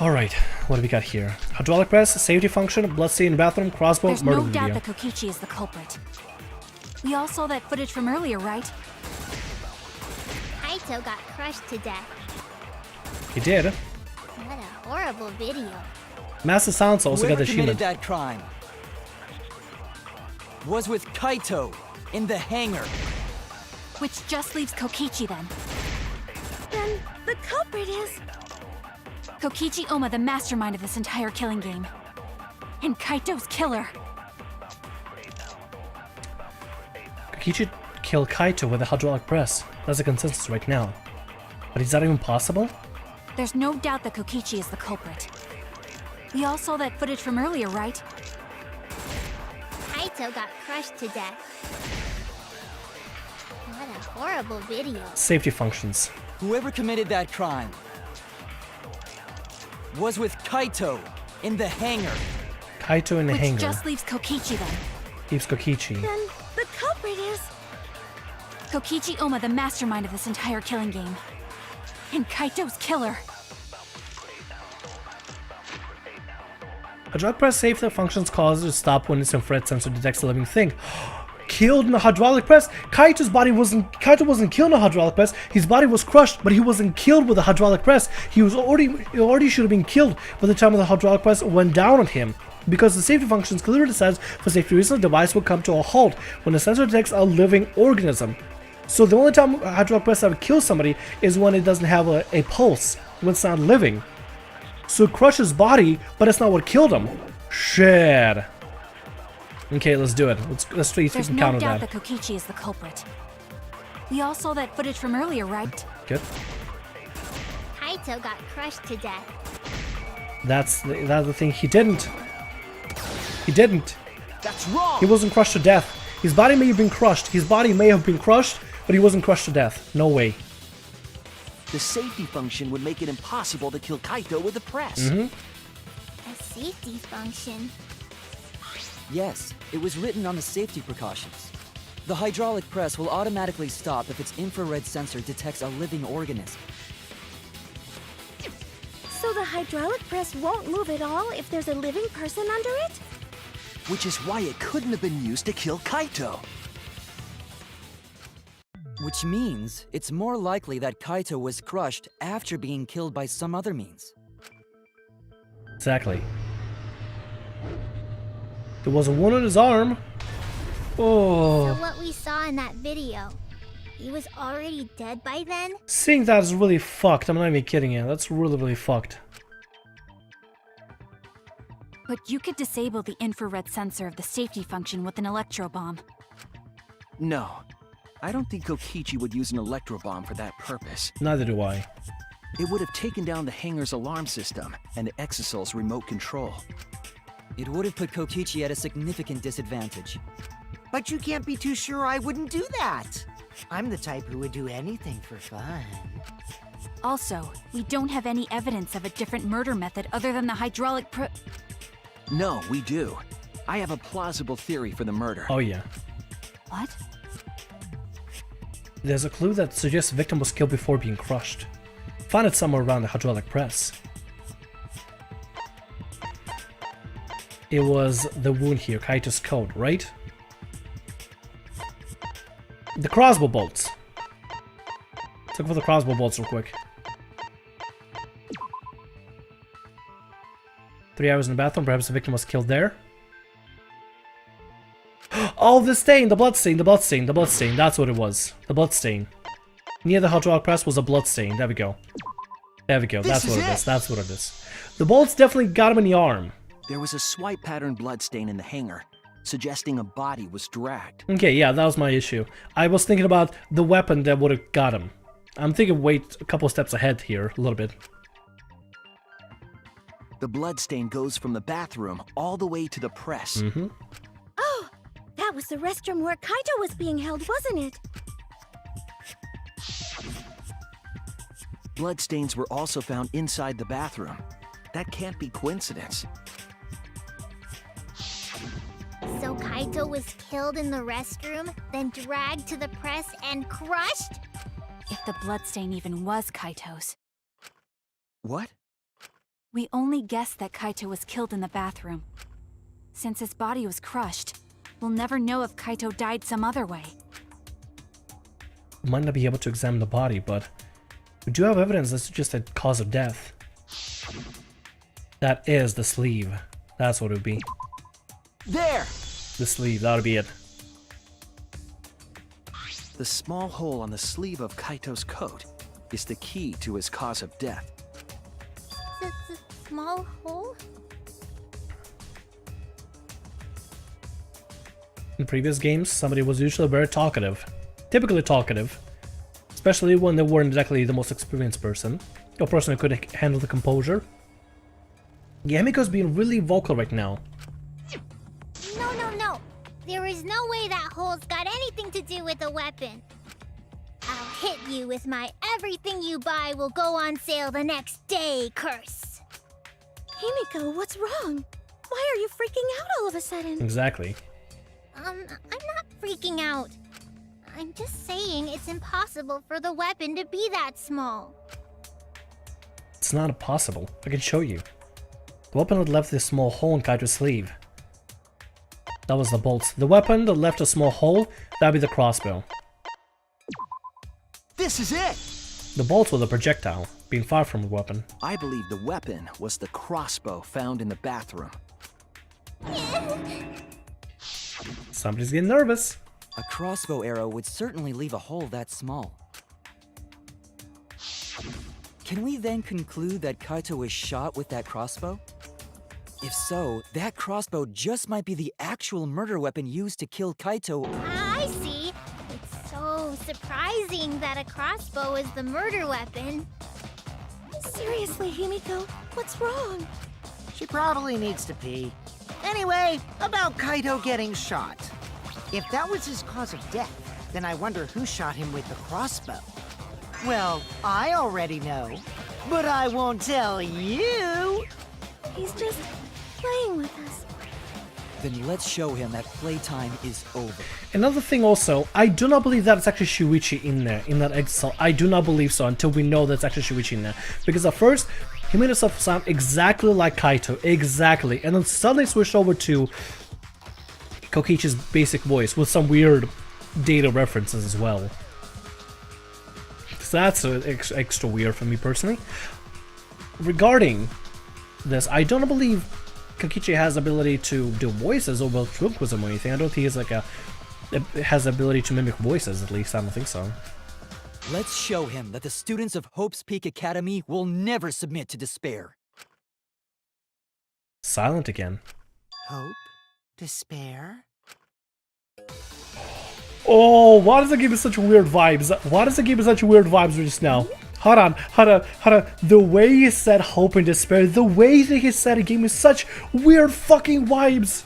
Alright, what do we got here? Hydraulic press, safety function, bloodstain bathroom, crossbow, There's murder no video. doubt that Kokichi is the culprit. We all saw that footage from earlier, right? Kaito got crushed to death. He did. What a horrible video. Master Silence also got Whoever the committed achievement. that crime was with Kaito in the hangar. Which just leaves Kokichi then. Then the culprit is... Kokichi Oma, the mastermind of this entire killing game. And Kaito's killer. Kokichi killed Kaito with a hydraulic press. That's a consensus right now. But is that even possible? There's no doubt that Kokichi is the culprit. We all saw that footage from earlier, right? Kaito got crushed to death. What a horrible video. Safety functions. Whoever committed that crime was with Kaito in the hangar. Kaito in the Which hangar. just leaves Kokichi then. Leaves Kokichi. Then the culprit is... Kokichi Oma, the mastermind of this entire killing game. And Kaito's killer. Hydraulic press safety functions cause it to stop when its infrared sensor detects a living thing. Killed in a hydraulic press? Kaito wasn't killed in a hydraulic press. His body was crushed, but he wasn't killed with a hydraulic press. He already should have been killed by the time the hydraulic press went down on him. Because the safety functions clearly says for safety reasons the device will come to a halt when the sensor detects a living organism. So the only time a hydraulic press ever kills somebody is when it doesn't have a pulse, when it's not living. So it crushed his body, but that's not what killed him. Shit. Okay, let's do it. Let's see if we There's can no counter doubt that. that Kokichi is the culprit. We all saw that footage from earlier, right? Good. Kaito got crushed to death. That's the thing. He didn't. He didn't. That's wrong! He wasn't crushed to death. His body may have been crushed. His body may have been crushed, but he wasn't crushed to death. No way. The safety function would make it impossible to kill Kaito with the press. A safety function. Yes, it was written on the safety precautions. The hydraulic press will automatically stop if its infrared sensor detects a living organism. So the hydraulic press won't move at all if there's a living person under it? Which is why it couldn't have been used to kill Kaito. Which means it's more likely that Kaito was crushed after being killed by some other means. Exactly. There was a wound on his arm. Oh. So what we saw in that video, he was already dead by then? Seeing that is really fucked. I'm not even kidding you. That's really, really fucked. But you could disable the infrared sensor of the safety function with an electro bomb. No, I don't think Kokichi would use an electro bomb for that purpose. Neither do I. It would have taken down the hangar's alarm system and the Exosol's remote control. It would have put Kokichi at a significant disadvantage. But you can't be too sure I wouldn't do that. I'm the type who would do anything for fun. Also, we don't have any evidence of a different murder method other than the hydraulic No, we do. I have a plausible theory for the murder. Oh yeah. What? There's a clue that suggests the victim was killed before being crushed. Find it somewhere around the hydraulic press. It was the wound here, Kaito's coat, right? The crossbow bolts. Let's look for the crossbow bolts real quick. 3 hours in the bathroom, perhaps the victim was killed there. Oh, the stain, the blood stain, the blood stain, the blood stain, that's what it was. The blood stain. Near the hydraulic press was a blood stain, there we go. There we go, that's what it is, that's what it is. The bolts definitely got him in the arm. There was a swipe pattern bloodstain in the hangar, suggesting a body was dragged. Okay, yeah, that was my issue. I was thinking about the weapon that would have got him. I'm thinking wait a couple steps ahead here, a little bit. The bloodstain goes from the bathroom all the way to the press. Oh, that was the restroom where Kaito was being held, wasn't it? Bloodstains were also found inside the bathroom. That can't be coincidence. So Kaito was killed in the restroom, then dragged to the press and crushed? If the bloodstain even was Kaito's. What? We only guessed that Kaito was killed in the bathroom. Since his body was crushed, we'll never know if Kaito died some other way. We might not be able to examine the body, but we do have evidence that suggests a cause of death. That is the sleeve. That's what it would be. There! The sleeve, that would be it. The small hole on the sleeve of Kaito's coat is the key to his cause of death. The small hole? In previous games, somebody was usually very talkative. Typically talkative. Especially when they weren't exactly the most experienced person. A person who could handle the composure. Yeah, Himiko's being really vocal right now. No. There is no way that hole's got anything to do with the weapon. I'll hit you with my everything you buy will go on sale the next day curse. Himiko, what's wrong? Why are you freaking out all of a sudden? Exactly. I'm not freaking out. I'm just saying it's impossible for the weapon to be that small. It's not impossible. I can show you. The weapon that left this small hole in Kaito's sleeve. That was the bolts. The weapon that left a small hole, that'd be the crossbow. This is it! The bolts were the projectile, being fired from the weapon. I believe the weapon was the crossbow found in the bathroom. Somebody's getting nervous. A crossbow arrow would certainly leave a hole that small. Can we then conclude that Kaito was shot with that crossbow? If so, that crossbow just might be the actual murder weapon used to kill Kaito. I see. It's so surprising that a crossbow is the murder weapon. Seriously, Himiko, what's wrong? She probably needs to pee. Anyway, about Kaito getting shot. If that was his cause of death, then I wonder who shot him with the crossbow. Well, I already know, but I won't tell you. He's just playing with us. Then let's show him that playtime is over. Another thing also, I do not believe that it's actually Shuichi in there, in that exile. I do not believe so until we know that's actually Shuichi in there. Because at first, he made himself sound exactly like Kaito, exactly. And then suddenly switched over to Kokichi's basic voice with some weird data references as well. So that's extra weird for me personally. Regarding this, I don't believe Kokichi has the ability to do voices or ventriloquism or anything. I don't think he's like has the ability to mimic voices, at least. I don't think so. Let's show him that the students of Hope's Peak Academy will never submit to despair. Silent again. Hope? Despair? Oh, why does it give me such weird vibes? Why does it give me such weird vibes just now? Hold on. The way he said hope and despair, the way that he said it gave me such weird fucking vibes.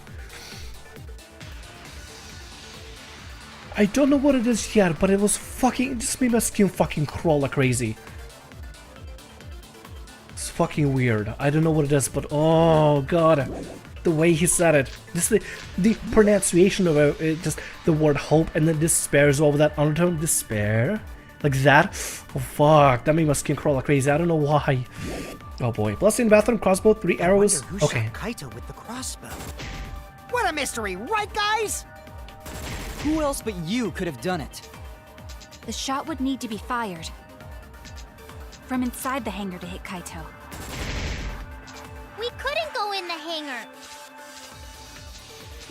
I don't know what it is yet, but it was fucking, it just made my skin fucking crawl like crazy. It's fucking weird. I don't know what it is, but oh god. The way he said it, just the pronunciation of it, just the word hope and then despair is over that undertone, despair, like that. Oh fuck, that made my skin crawl like crazy. I don't know why. Oh boy, blessing bathroom, crossbow, 3 arrows. I wonder who Okay. shot Kaito with the crossbow. What a mystery, right, guys? Who else but you could have done it? The shot would need to be fired from inside the hangar to hit Kaito. We couldn't go in the hangar.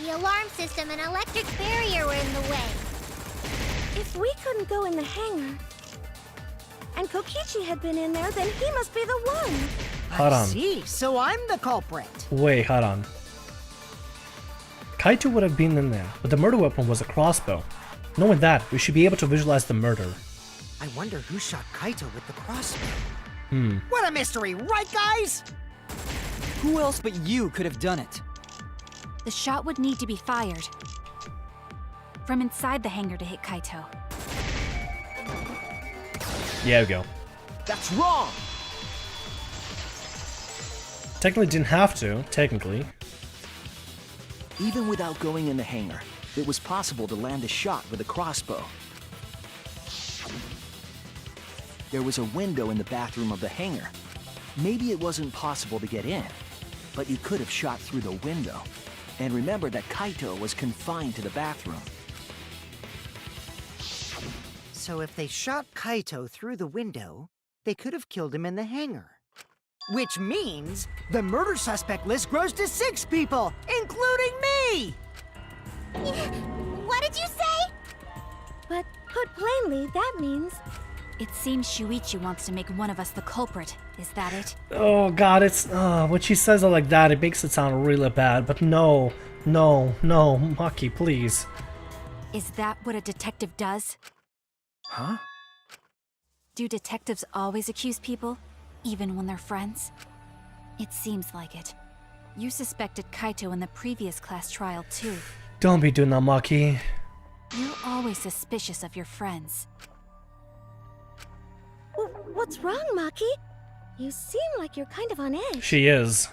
The alarm system and electric barrier were in the way. If we couldn't go in the hangar, and Kokichi had been in there, then he must be the one. Hold I on. see, so I'm the culprit. Wait, hold on. Kaito would have been in there, but the murder weapon was a crossbow. Knowing that, we should be able to visualize the murder. I wonder who shot Kaito with the crossbow. Hmm. What a mystery, right, guys? Who else but you could have done it? The shot would need to be fired from inside the hangar to hit Kaito. Yeah, we go. That's wrong! Technically didn't have to, technically. Even without going in the hangar, it was possible to land a shot with a crossbow. There was a window in the bathroom of the hangar. maybe it wasn't possible to get in, but you could have shot through the window. And remember that Kaito was confined to the bathroom. So if they shot Kaito through the window, they could have killed him in the hangar. Which means the murder suspect list grows to 6 people, including me! What did you say? But put plainly, that means It seems Shuichi wants to make one of us the culprit. Is that it? Oh god, it's when she says it like that, it makes it sound really bad. But no, Maki, please. Is that what a detective does? Huh? Do detectives always accuse people, even when they're friends? It seems like it. You suspected Kaito in the previous class trial too. Don't be doing that, Maki. You're always suspicious of your friends. What's wrong, Maki? You seem like you're kind of on edge. She is.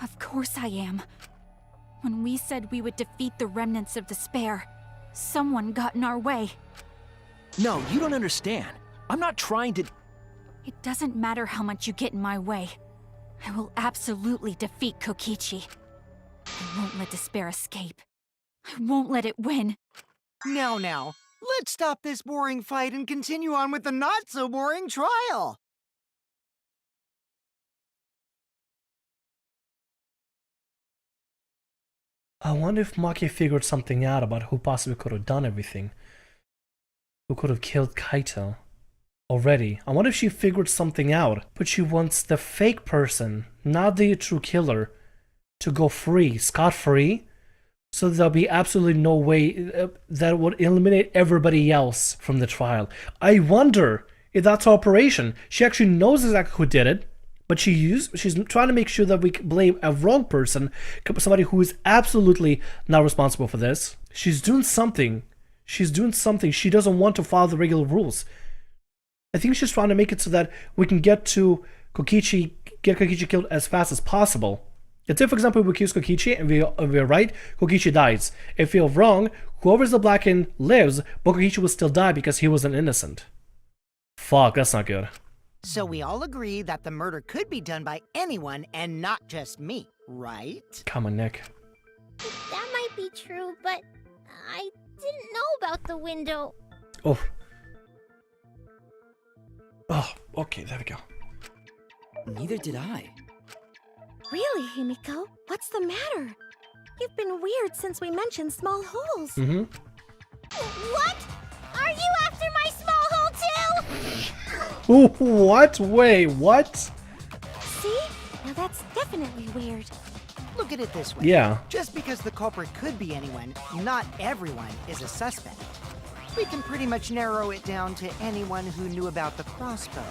Of course I am. When we said we would defeat the remnants of despair, someone got in our way. No, you don't understand. I'm not trying to... It doesn't matter how much you get in my way. I will absolutely defeat Kokichi. I won't let despair escape. I won't let it win. Now, let's stop this boring fight and continue on with the not-so-boring trial. I wonder if Maki figured something out about who possibly could have done everything. Who could have killed Kaito already. I wonder if she figured something out, but she wants the fake person, not the true killer, to go free, scot-free, so there'll be absolutely no way that would eliminate everybody else from the trial. I wonder if that's her operation. She actually knows exactly who did it, but she's trying to make sure that we blame a wrong person, somebody who is absolutely not responsible for this. She's doing something. She doesn't want to follow the regular rules. I think she's trying to make it so that we can get Kokichi killed as fast as possible. If, for example, we accuse Kokichi and we're right, Kokichi dies. If we're wrong, whoever's the Blackened lives, but Kokichi will still die because he was an innocent. Fuck, that's not good. So we all agree that the murder could be done by anyone and not just me, right? Come on, Nick. That might be true, but I didn't know about the window. Oh. Oh, okay, there we go. Neither did I. Really, Himiko? What's the matter? You've been weird since we mentioned small holes. Mm-hmm. What? Are you after my small hole too? Ooh, what? Wait, what? See? Now that's definitely weird. Look at it this way. Yeah. Just because the culprit could be anyone, not everyone is a suspect. We can pretty much narrow it down to anyone who knew about the crossbow.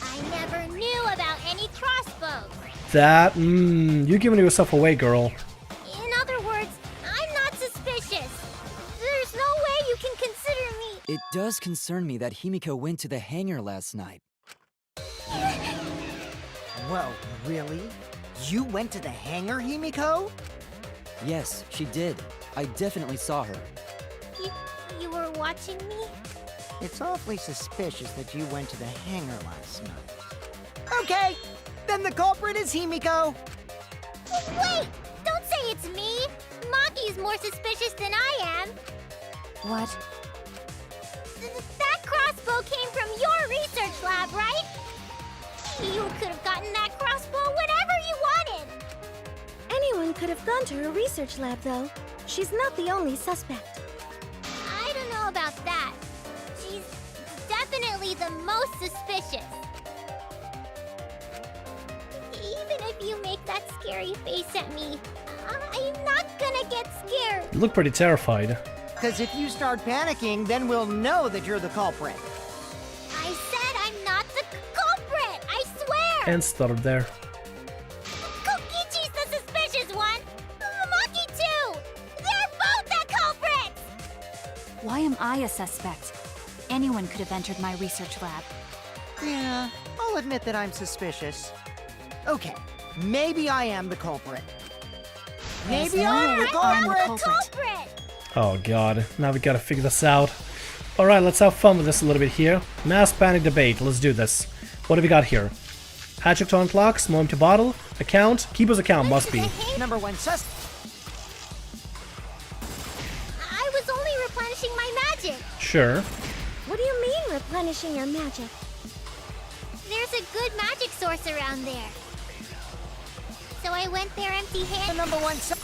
I never knew about any crossbows. That, you're giving yourself away, girl. In other words, I'm not suspicious. There's no way you can consider me. It does concern me that Himiko went to the hangar last night. Whoa, really? You went to the hangar, Himiko? Yes, she did. I definitely saw her. You were watching me? It's awfully suspicious that you went to the hangar last night. Okay, then the culprit is Himiko. Wait! Don't say it's me! Maki's more suspicious than I am. What? That crossbow came from your research lab, right? You could have gotten that crossbow whenever you wanted. Anyone could have gone to her research lab, though. She's not the only suspect. I don't know about that. She's definitely the most suspicious. Even if you make that scary face at me, I'm not gonna get scared. You look pretty terrified. Because if you start panicking, then we'll know that you're the culprit. I said I'm not the culprit, I swear! And stuttered there. Kokichi's the suspicious one! Maki too! They're both the culprits! Why am I a suspect? Anyone could have entered my research lab. Yeah, I'll admit that I'm suspicious. Okay, maybe I am the culprit. Maybe I'm the I'm the culprit! culprit. Oh god, now we gotta figure this out. Alright, let's have fun with this a little bit here. Mass panic debate, let's do this. What do we got here? Hatchet to unclock, small empty bottle, account, Kibo's account must be. Number one sus. I was only replenishing my magic. Sure. What do you mean replenishing your magic? There's a good magic source around there. So I went there empty-handed. Number one sus.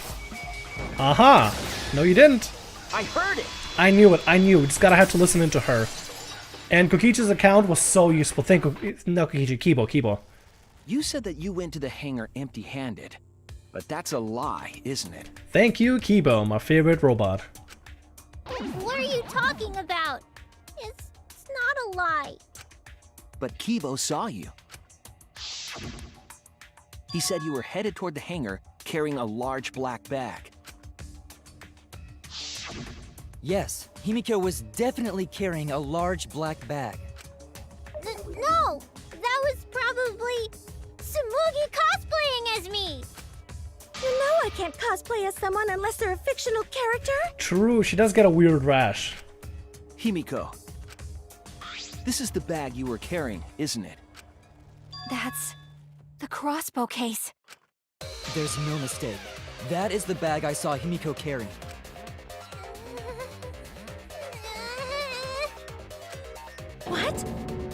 Aha! No, you didn't. I heard it! I knew it. I knew. We just gotta have to listen into her. And Kokichi's account was so useful. No, Kokichi, Kibo. You said that you went to the hangar empty-handed. But that's a lie, isn't it? Thank you, Kibo, my favorite robot. What are you talking about? It's not a lie. But Kibo saw you. He said you were headed toward the hangar carrying a large black bag. Yes, Himiko was definitely carrying a large black bag. No! That was probably Tsumugi cosplaying as me! You know I can't cosplay as someone unless they're a fictional character. True, she does get a weird rash. Himiko, this is the bag you were carrying, isn't it? That's the crossbow case. There's no mistake. That is the bag I saw Himiko carrying. What?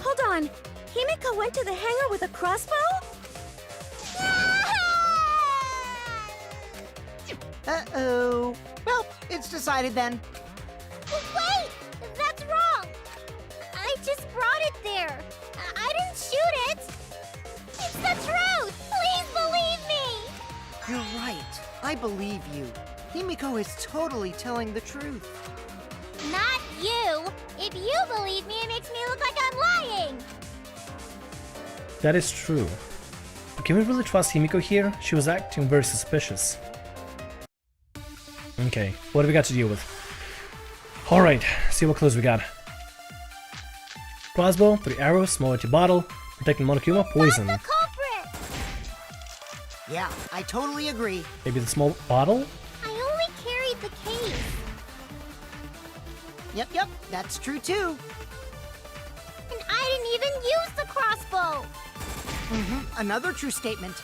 Hold on. Himiko went to the hangar with a crossbow? Uh-oh. Well, it's decided then. Wait! That's wrong! I just brought it there. I didn't shoot it! It's the truth! Please believe me! You're right. I believe you. Himiko is totally telling the truth. Not you! If you believe me, it makes me look like I'm lying! That is true. But can we really trust Himiko here? She was acting very suspicious. Okay, what do we got to deal with? Alright, see what clues we got. Crossbow, 3 arrows, small empty bottle, protecting Monokuma, poison. The culprit! Yeah, I totally agree. Maybe the small bottle? I only carried the case. Yep, that's true too. And I didn't even use the crossbow! Another true statement.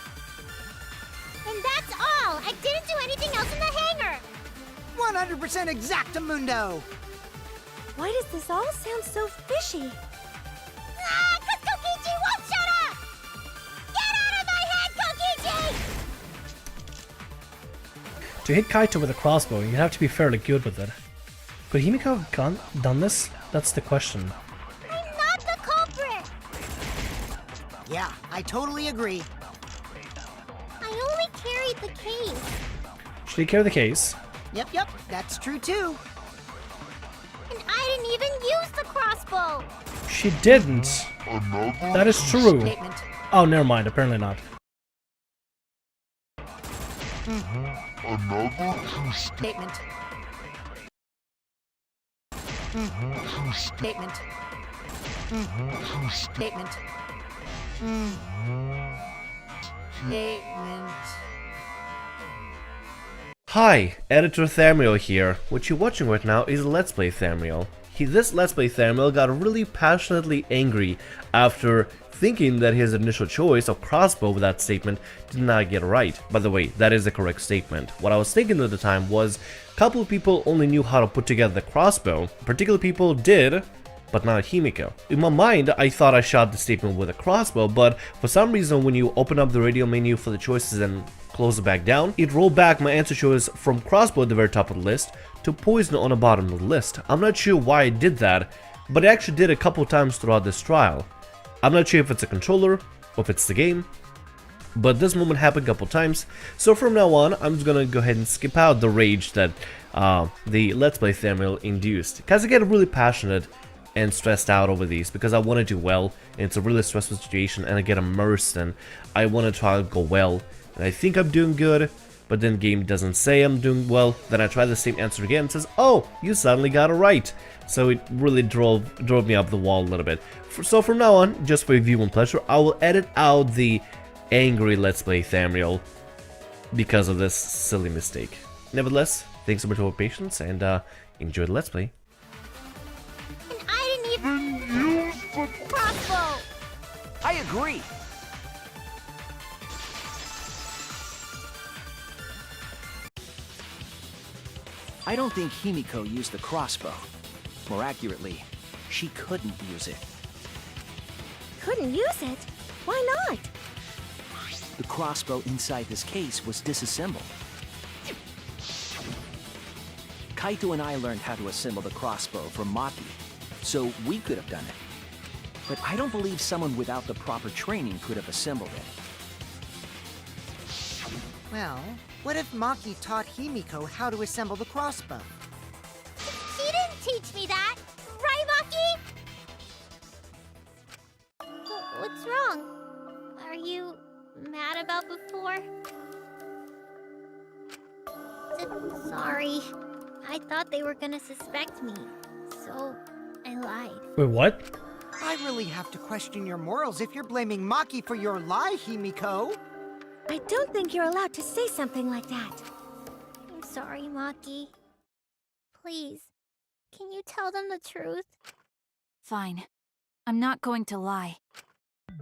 And that's all! I didn't do anything else in the hangar! 100% exactamundo! Why does this all sound so fishy? Ah! 'Cause Kokichi won't shut up! Get out of my head, Kokichi! To hit Kaito with a crossbow, you have to be fairly good with it. Could Himiko have done this? That's the question. I'm not the culprit! Yeah, I totally agree. I only carried the case. Should he carry the case? Yep, that's true too. And I didn't even use the crossbow! She didn't. That is true. Statement. Oh, never mind. Apparently not. Statement. Statement. Statement. Statement. Hi, Editor Thermiel here. What you're watching right now is Let's Play Thermiel. This Let's Play Thermiel got really passionately angry after thinking that his initial choice of crossbow with that statement did not get right. By the way, that is the correct statement. What I was thinking at the time was a couple of people only knew how to put together the crossbow. Particular people did, but not Himiko. In my mind, I thought I shot the statement with a crossbow, but for some reason when you open up the radio menu for the choices and close it back down, it rolled back my answer choice from crossbow at the very top of the list to poison on the bottom of the list. I'm not sure why I did that, but I actually did a couple times throughout this trial. I'm not sure if it's a controller or if it's the game, but this moment happened a couple times, so from now on I'm just gonna go ahead and skip out the rage that the Let's Play Thermiel induced, because I get really passionate and stressed out over these because I want to do well, and it's a really stressful situation and I get immersed and I want to try to go well, and I think I'm doing good, but then game doesn't say I'm doing well. Then I try the same answer again and says, oh, you suddenly got it right. So it really drove me up the wall a little bit. So from now on, just for your viewing pleasure, I will edit out the angry Let's Play Thermiel because of this silly mistake. Nevertheless, thanks so much for your patience and enjoy the Let's Play. And I didn't even use the crossbow! I agree. I don't think Himiko used the crossbow. More accurately, she couldn't use it. Couldn't use it? Why not? The crossbow inside this case was disassembled. Kaito and I learned how to assemble the crossbow from Maki, so we could have done it. But I don't believe someone without the proper training could have assembled it. Well, what if Maki taught Himiko how to assemble the crossbow? She didn't teach me that! Right, Maki? What's wrong? Are you mad about before? Sorry. I thought they were gonna suspect me, so I lied. Wait, what? I really have to question your morals if you're blaming Maki for your lie, Himiko. I don't think you're allowed to say something like that. I'm sorry, Maki. Please, can you tell them the truth? Fine. I'm not going to lie.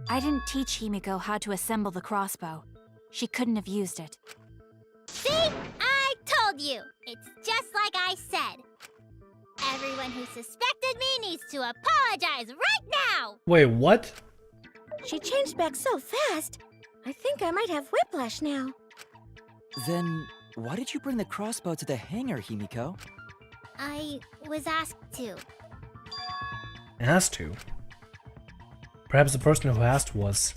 I didn't teach Himiko how to assemble the crossbow. She couldn't have used it. See? I told you! It's just like I said. Everyone who suspected me needs to apologize right now! Wait, what? She changed back so fast. I think I might have whiplash now. Then, why did you bring the crossbow to the hangar, Himiko? I was asked to. Asked to? Perhaps the person who asked was...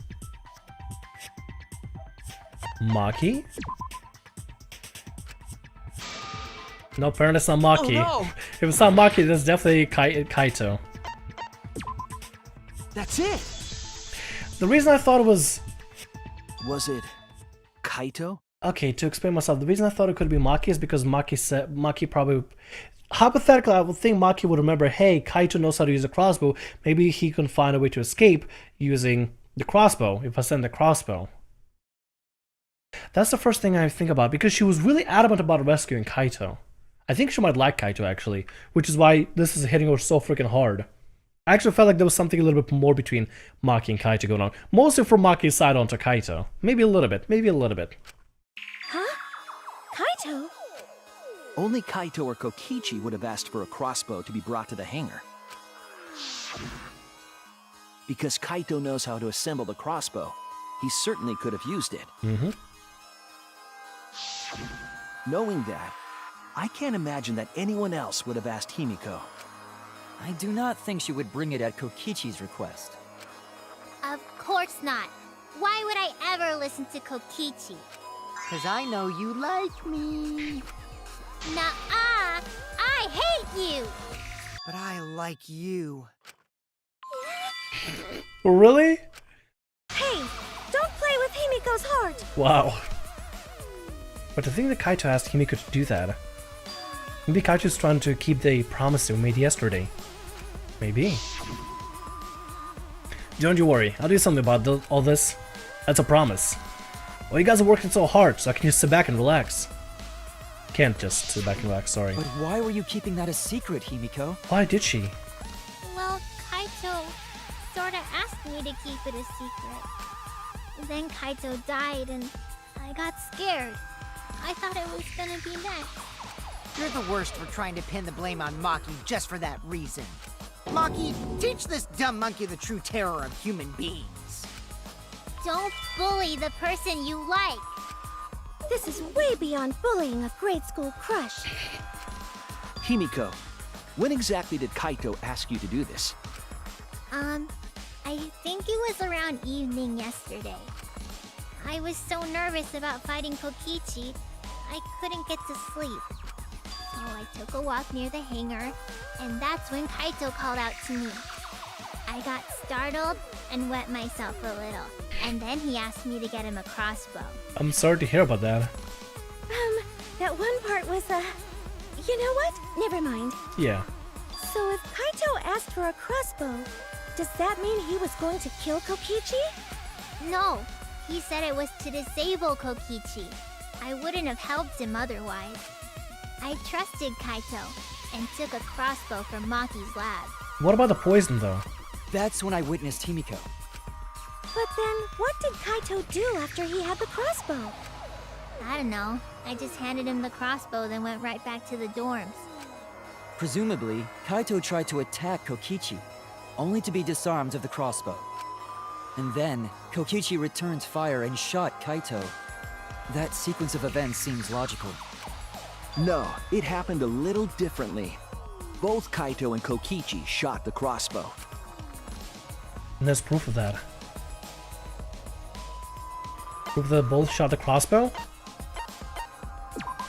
Maki? No, apparently it's not Maki. Oh, no! If it's not Maki, that's definitely Kaito. That's it! The reason I thought it was... Was it Kaito? Okay, to explain myself, the reason I thought it could be Maki is because Maki probably... Hypothetically, I would think Maki would remember, hey, Kaito knows how to use a crossbow. Maybe he can find a way to escape using the crossbow, if I send the crossbow. That's the first thing I think about, because she was really adamant about rescuing Kaito. I think she might like Kaito, actually, which is why this is hitting her so freaking hard. I actually felt like there was something a little bit more between Maki and Kaito going on. Mostly from Maki's side onto Kaito. Maybe a little bit, maybe a little bit. Huh? Kaito? Only Kaito or Kokichi would have asked for a crossbow to be brought to the hangar. Because Kaito knows how to assemble the crossbow, he certainly could have used it. Mm-hmm. Knowing that, I can't imagine that anyone else would have asked Himiko. I do not think she would bring it at Kokichi's request. Of course not. Why would I ever listen to Kokichi? 'Cause I know you like me. Nuh-uh! I hate you! But I like you. Really? Hey, don't play with Himiko's heart. Wow. But to think that Kaito asked Himiko to do that. Maybe Kaito's trying to keep the promise that we made yesterday. Maybe. Don't you worry, I'll do something about all this. That's a promise. Well, you guys are working so hard, so I can just sit back and relax. Can't just sit back and relax, sorry. But why were you keeping that a secret, Himiko? Why did she? Well, Kaito sorta asked me to keep it a secret. Then Kaito died and I got scared. I thought it was gonna be next. You're the worst for trying to pin the blame on Maki just for that reason. Maki, teach this dumb monkey the true terror of human beings. Don't bully the person you like. This is way beyond bullying a grade school crush. Himiko, when exactly did Kaito ask you to do this? I think it was around evening yesterday. I was so nervous about fighting Kokichi, I couldn't get to sleep. So I took a walk near the hangar, and that's when Kaito called out to me. I got startled and wet myself a little, and then he asked me to get him a crossbow. I'm sorry to hear about that. That one part was, you know what? Never mind. Yeah. So if Kaito asked for a crossbow, does that mean he was going to kill Kokichi? No, he said it was to disable Kokichi. I wouldn't have helped him otherwise. I trusted Kaito and took a crossbow from Maki's lab. What about the poison, though? That's when I witnessed Himiko. But then, what did Kaito do after he had the crossbow? I don't know. I just handed him the crossbow, then went right back to the dorms. Presumably, Kaito tried to attack Kokichi, only to be disarmed of the crossbow. And then, Kokichi returned fire and shot Kaito. That sequence of events seems logical. No, it happened a little differently. Both Kaito and Kokichi shot the crossbow. And there's proof of that. Proof that both shot the crossbow?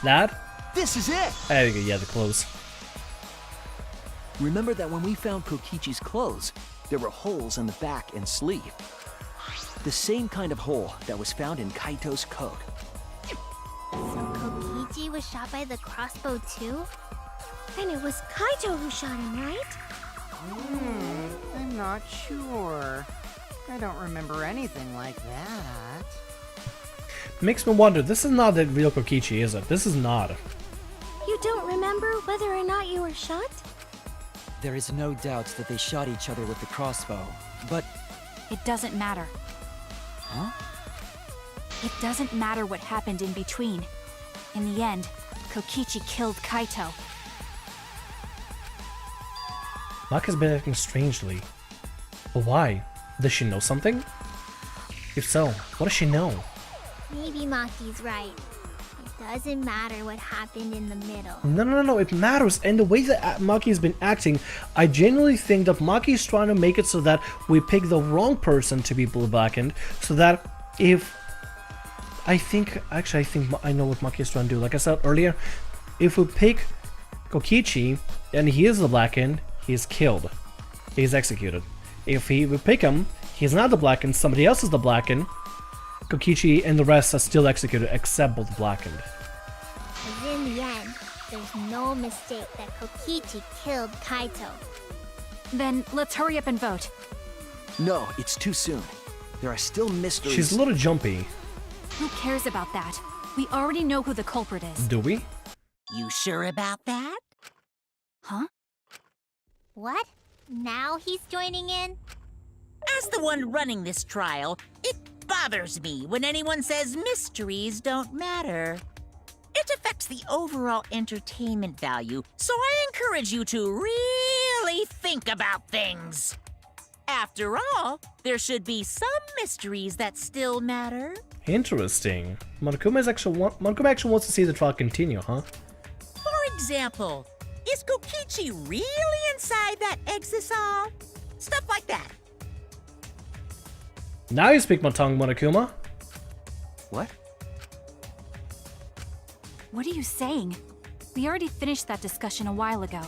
Lad? This is it! There you go, yeah, the clothes. Remember that when we found Kokichi's clothes, there were holes in the back and sleeve. The same kind of hole that was found in Kaito's coat. So Kokichi was shot by the crossbow too? And it was Kaito who shot him, right? I'm not sure. I don't remember anything like that. Makes me wonder, this is not the real Kokichi, is it? This is not. You don't remember whether or not you were shot? There is no doubt that they shot each other with the crossbow, but... It doesn't matter. Huh? It doesn't matter what happened in between. In the end, Kokichi killed Kaito. Maki's been acting strangely. But why? Does she know something? If so, what does she know? Maybe Maki's right. It doesn't matter what happened in the middle. No, it matters. And the way that Maki's been acting, I genuinely think that Maki's trying to make it so that we pick the wrong person to be blackened, so that if... I think I know what Maki is trying to do. Like I said earlier, if we pick Kokichi and he is the blackened, he's killed. He's executed. If we pick him, he's not the blackened, somebody else is the blackened, Kokichi and the rest are still executed except both blackened. Because in the end, there's no mistake that Kokichi killed Kaito. Then let's hurry up and vote. No, it's too soon. There are still mysteries. She's a little jumpy. Who cares about that? We already know who the culprit is. Do we? You sure about that? Huh? What? Now he's joining in? As the one running this trial, it bothers me when anyone says mysteries don't matter. It affects the overall entertainment value, so I encourage you to really think about things. After all, there should be some mysteries that still matter. Interesting. Monokuma actually wants to see the trial continue, huh? For example, is Kokichi really inside that exisal? Stuff like that. Now you speak my tongue, Monokuma. What? What are you saying? We already finished that discussion a while ago.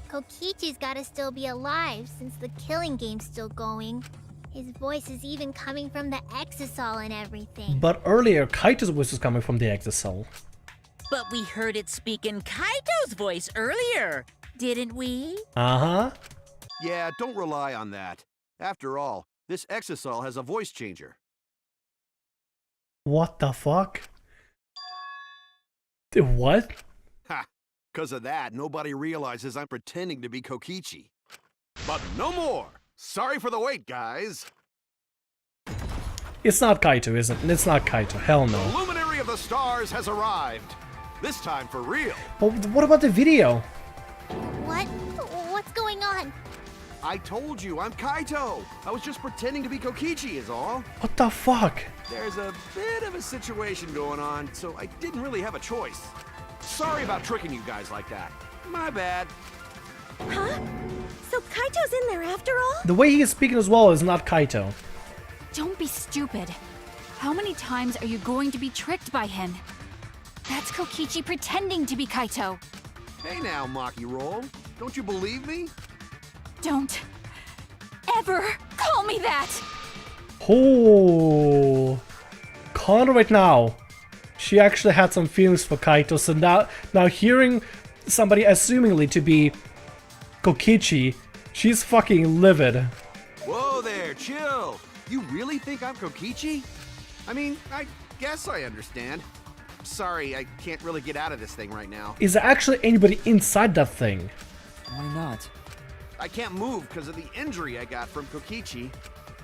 Kokichi's gotta still be alive since the killing game's still going. His voice is even coming from the exisal and everything. But earlier, Kaito's voice was coming from the exisal. But we heard it speak in Kaito's voice earlier, didn't we? Uh-huh. Yeah, don't rely on that. After all, this exisal has a voice changer. What the fuck? What? Ha! 'Cause of that, nobody realizes I'm pretending to be Kokichi. But no more! Sorry for the wait, guys! It's not Kaito, is it? It's not Kaito. Hell The no. luminary of the stars has arrived. This time for real. But what about the video? What? What's going on? I told you, I'm Kaito. I was just pretending to be Kokichi is all. What the fuck? There's a bit of a situation going on, so I didn't really have a choice. Sorry about tricking you guys like that. My bad. Huh? So Kaito's in there after all? The way he is speaking as well is not Kaito. Don't be stupid. How many times are you going to be tricked by him? That's Kokichi pretending to be Kaito. Hey now, Maki Roll. Don't you believe me? Don't ever call me that! Oh, Connor right now. She actually had some feelings for Kaito, so now hearing somebody assumingly to be Kokichi, she's fucking livid. Whoa there, chill. You really think I'm Kokichi? I mean, I guess I understand. Sorry, I can't really get out of this thing right now. Is there actually anybody inside that thing? Why not? I can't move because of the injury I got from Kokichi.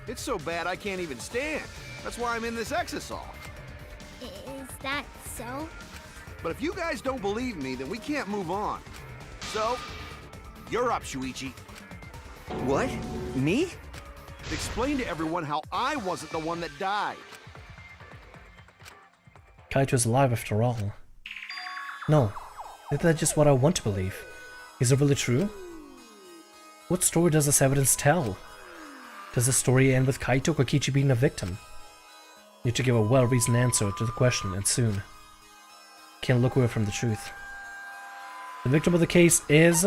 It's so bad I can't even stand. That's why I'm in this exisal. Is that so. But if you guys don't believe me, then we can't move on. So, you're up, Shuichi. What? Me? Explain to everyone how I wasn't the one that died. Kaito's alive after all. No, that's just what I want to believe. Is it really true? What story does this evidence tell? Does the story end with Kaito or Kokichi being a victim? Need to give a well-reasoned answer to the question, and soon. Can't look away from the truth. The victim of the case is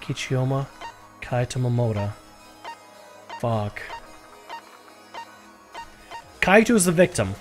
Kokichiyama Kaito Momota. Fuck. Kaito is the victim.